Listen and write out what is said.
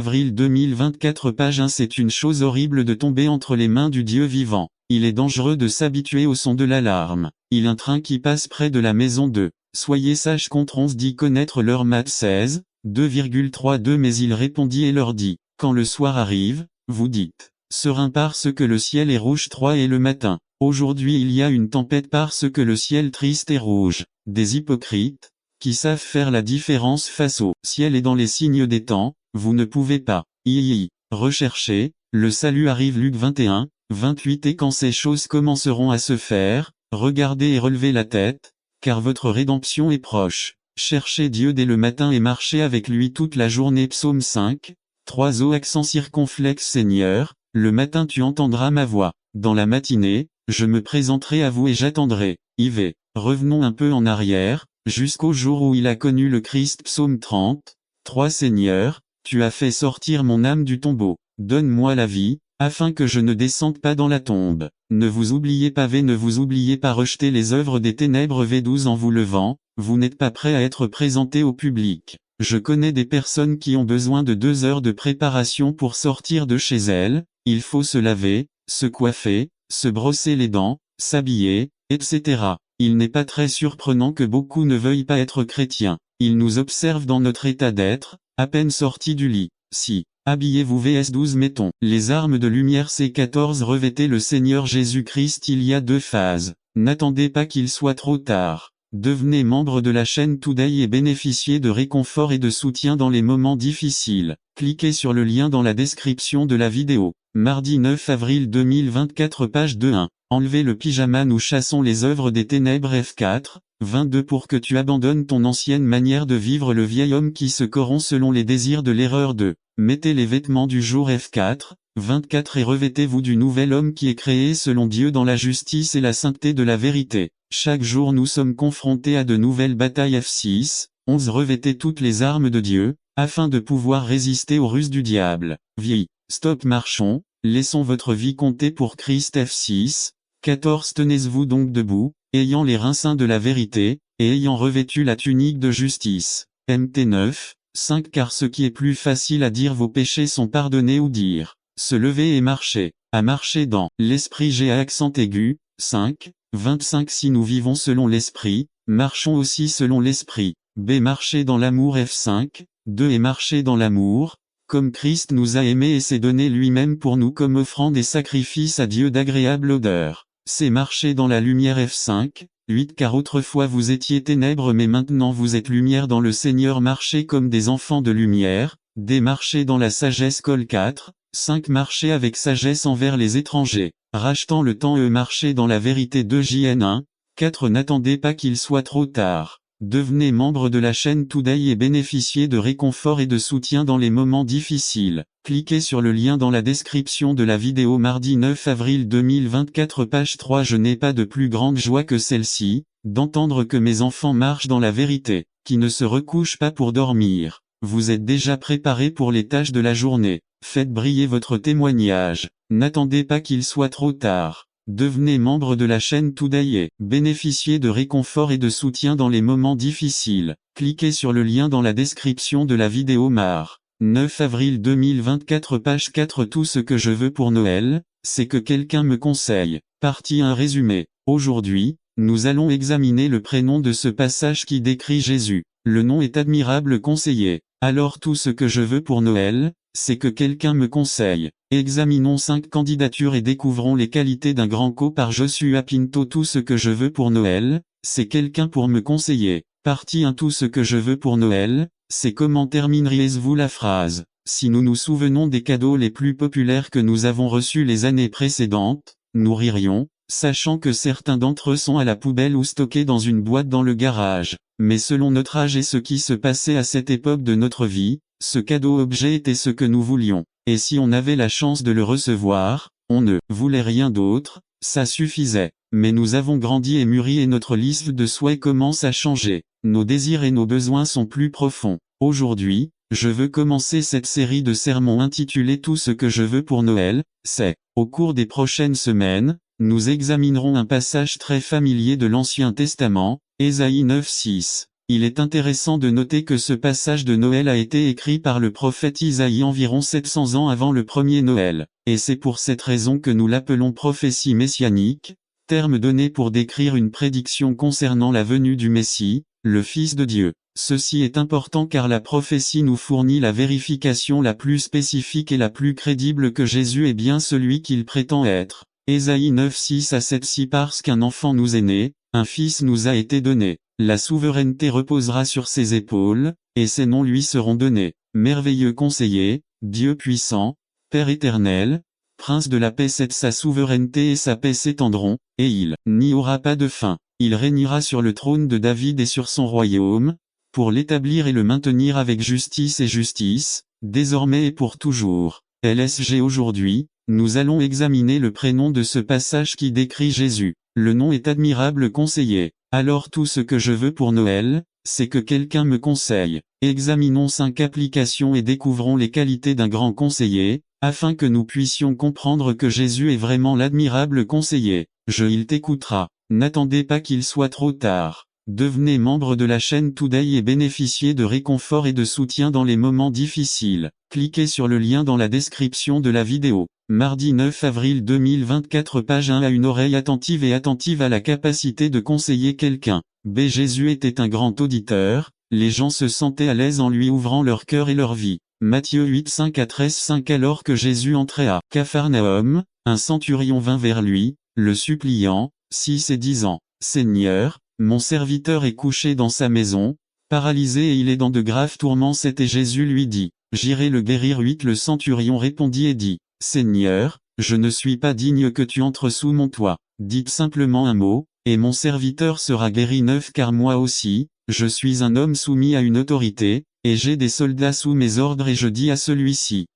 Avril 2024 page 1 C'est une chose horrible de tomber entre les mains du Dieu vivant. Il est dangereux de s'habituer au son de l'alarme. Il un train qui passe près de la maison de. Soyez sages contre 11 dit connaître l'heure Matt 16, 2,32 mais il répondit et leur dit, quand le soir arrive, vous dites, serein parce que le ciel est rouge 3 et le matin. Aujourd'hui il y a une tempête parce que le ciel triste est rouge. Des hypocrites, qui savent faire la différence face au ciel et dans les signes des temps, vous ne pouvez pas. Recherchez, le salut arrive Luc 21, 28 et quand ces choses commenceront à se faire, regardez et relevez la tête, car votre rédemption est proche. Cherchez Dieu dès le matin et marchez avec lui toute la journée. Psaume 5, 3 O accent circonflexe Seigneur, le matin tu entendras ma voix. Dans la matinée, je me présenterai à vous et j'attendrai. IV. Revenons un peu en arrière, jusqu'au jour où il a connu le Christ. Psaume 30, 3 Seigneur, tu as fait sortir mon âme du tombeau. Donne-moi la vie, afin que je ne descende pas dans la tombe. Ne vous oubliez pas ne vous oubliez pas rejeter les œuvres des ténèbres V12 en vous levant, vous n'êtes pas prêt à être présenté au public. Je connais des personnes qui ont besoin de 2 heures de préparation pour sortir de chez elles, il faut se laver, se coiffer, se brosser les dents, s'habiller, etc. Il n'est pas très surprenant que beaucoup ne veuillent pas être chrétiens. Ils nous observent dans notre état d'être, à peine sortis du lit. Si, habillez-vous vs 12 mettons, les armes de lumière C14 revêtez le Seigneur Jésus-Christ. Il y a 2 phases. N'attendez pas qu'il soit trop tard. Devenez membre de la chaîne Today et bénéficiez de réconfort et de soutien dans les moments difficiles. Cliquez sur le lien dans la description de la vidéo. Mardi 9 avril 2024 page 2.1. Enlevez le pyjama. Nous chassons les œuvres des ténèbres. F4, 22 pour que tu abandonnes ton ancienne manière de vivre, le vieil homme qui se corrompt selon les désirs de l'erreur. 2. Mettez les vêtements du jour. F4, 24 et revêtez-vous du nouvel homme qui est créé selon Dieu dans la justice et la sainteté de la vérité. Chaque jour nous sommes confrontés à de nouvelles batailles. F6, 11 Revêtez toutes les armes de Dieu, afin de pouvoir résister aux ruses du diable. Stop marchons, laissons votre vie compter pour Christ. F6, 14 Tenez-vous donc debout, ayant les reins saints de la vérité, et ayant revêtu la tunique de justice. Mt 9, 5 Car ce qui est plus facile à dire vos péchés sont pardonnés ou dire, se lever et marcher, à marcher dans l'esprit. G à accent aigu, 5, 25 Si nous vivons selon l'esprit, marchons aussi selon l'esprit. B Marcher dans l'amour. F5, 2 Et marcher dans l'amour, comme Christ nous a aimés et s'est donné lui-même pour nous comme offrande et sacrifice à Dieu d'agréable odeur. C Marcher dans la lumière. F5, 8 Car autrefois vous étiez ténèbres mais maintenant vous êtes lumière dans le Seigneur. Marchez comme des enfants de lumière. D Marcher dans la sagesse. Col 4, 5 Marcher avec sagesse envers les étrangers, rachetant le temps. Marcher dans la vérité. 2 JN 1, 4 N'attendez pas qu'il soit trop tard. Devenez membre de la chaîne Today et bénéficiez de réconfort et de soutien dans les moments difficiles. Cliquez sur le lien dans la description de la vidéo. Mardi 9 avril 2024 page 3 Je n'ai pas de plus grande joie que celle-ci, d'entendre que mes enfants marchent dans la vérité, qui ne se recouchent pas pour dormir. Vous êtes déjà préparés pour les tâches de la journée. Faites briller votre témoignage. N'attendez pas qu'il soit trop tard. Devenez membre de la chaîne Today et bénéficiez de réconfort et de soutien dans les moments difficiles. Cliquez sur le lien dans la description de la vidéo. Mar. 9 avril 2024 page 4 Tout ce que je veux pour Noël, c'est que quelqu'un me conseille. Partie 1 Résumé. Aujourd'hui, nous allons examiner le prénom de ce passage qui décrit Jésus. Le nom est admirable conseiller. Alors tout ce que je veux pour Noël, c'est que quelqu'un me conseille. Examinons 5 candidatures et découvrons les qualités d'un grand co par Joshua Pinto. Tout ce que je veux pour Noël, c'est quelqu'un pour me conseiller. Partie 1 Tout ce que je veux pour Noël, c'est comment termineriez-vous la phrase. Si nous nous souvenons des cadeaux les plus populaires que nous avons reçus les années précédentes, nous ririons, sachant que certains d'entre eux sont à la poubelle ou stockés dans une boîte dans le garage. Mais selon notre âge et ce qui se passait à cette époque de notre vie, ce cadeau-objet était ce que nous voulions. Et si on avait la chance de le recevoir, on ne voulait rien d'autre, ça suffisait. Mais nous avons grandi et mûri et notre liste de souhaits commence à changer. Nos désirs et nos besoins sont plus profonds. Aujourd'hui, je veux commencer cette série de sermons intitulée Tout ce que je veux pour Noël. Au cours des prochaines semaines, nous examinerons un passage très familier de l'Ancien Testament, Ésaïe 9:6. Il est intéressant de noter que ce passage de Noël a été écrit par le prophète Isaïe environ 700 ans avant le premier Noël, et c'est pour cette raison que nous l'appelons prophétie messianique, terme donné pour décrire une prédiction concernant la venue du Messie, le Fils de Dieu. Ceci est important car la prophétie nous fournit la vérification la plus spécifique et la plus crédible que Jésus est bien celui qu'il prétend être. Ésaïe 9, 6 à 7. Si parce qu'un enfant nous est né, un fils nous a été donné, la souveraineté reposera sur ses épaules, et ses noms lui seront donnés. Merveilleux conseiller, Dieu puissant, Père éternel, Prince de la paix. Sa souveraineté et sa paix s'étendront, et il n'y aura pas de fin. Il régnera sur le trône de David et sur son royaume, pour l'établir et le maintenir avec justice et justice, désormais et pour toujours. LSG. Aujourd'hui, nous allons examiner le prénom de ce passage qui décrit Jésus. Le nom est admirable conseiller. Alors tout ce que je veux pour Noël, c'est que quelqu'un me conseille. Examinons 5 applications et découvrons les qualités d'un grand conseiller, afin que nous puissions comprendre que Jésus est vraiment l'admirable conseiller. Il t'écoutera. N'attendez pas qu'il soit trop tard. Devenez membre de la chaîne Today et bénéficiez de réconfort et de soutien dans les moments difficiles. Cliquez sur le lien dans la description de la vidéo. Mardi 9 avril 2024. Page 1. À une oreille attentive et attentive à la capacité de conseiller quelqu'un. B. Jésus était un grand auditeur, les gens se sentaient à l'aise en lui ouvrant leur cœur et leur vie. Matthieu 8, 5 à 13. 5. Alors que Jésus entrait à Capharnaüm, un centurion vint vers lui, le suppliant, 6 et 10 ans. Seigneur, mon serviteur est couché dans sa maison, paralysé et il est dans de graves tourments. 7. Et Jésus lui dit, j'irai le guérir. 8. Le centurion répondit et dit, Seigneur, je ne suis pas digne que tu entres sous mon toit. Dites simplement un mot, et mon serviteur sera guéri. 9. Car moi aussi, je suis un homme soumis à une autorité, et j'ai des soldats sous mes ordres et je dis à celui-ci,